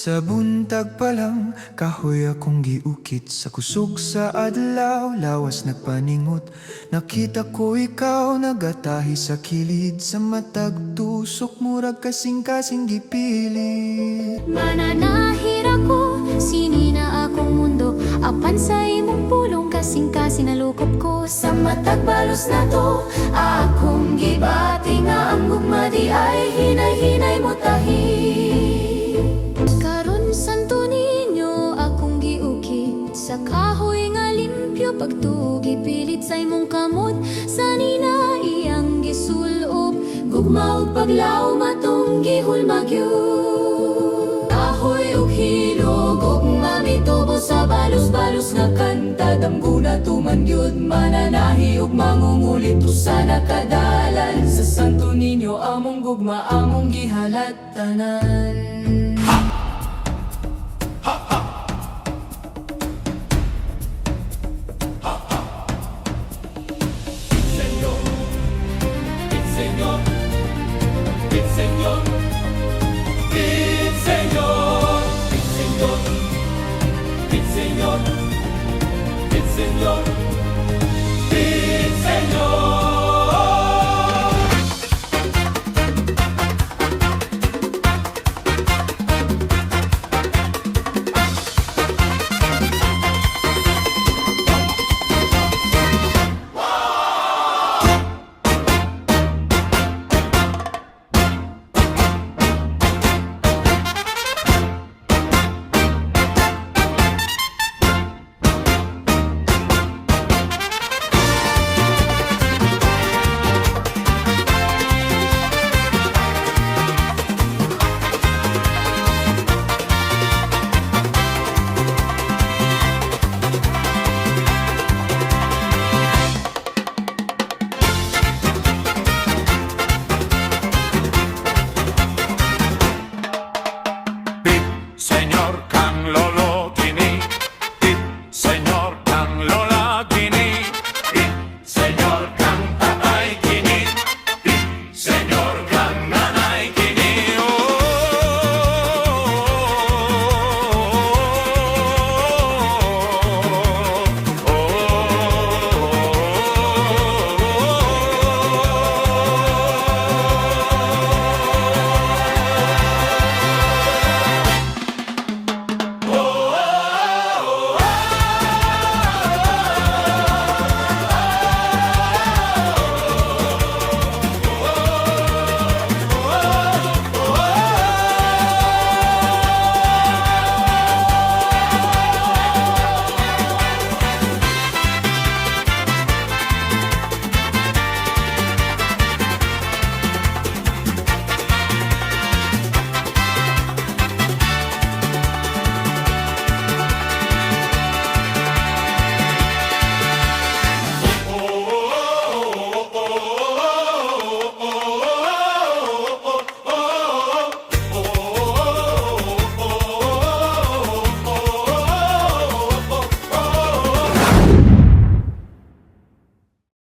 Sa buntag pa lang, kahoy akong giukit. Sa kusog sa adlaw, lawas nagpaningot. Nakita ko ikaw, nagatahi sa kilid. Sa matag tusok, murag kasing-kasing gipilit. Mananahir ako, sinina akong mundo. Apan sa imong pulong, kasing-kasing nalukop ko. Sa matag balos na to, akong gibati nga ang gugma di ay hinay-hinay mo tahi. Santo Niño, akong giukit sa kahoy nga limpyo. Pagtugi pilit sa imong kamot, sanina iyang gisulop. Gugma ug paglaw matong gihulmagyud. Kahoy ug hilog ug mamitubo sa balos-balos nga kanta. Damguna tuman gyud mananahi ug mangungulit usa nakadalan. Sa Santo Niño among gugma among gihalatanan. Señor Kang Lolo.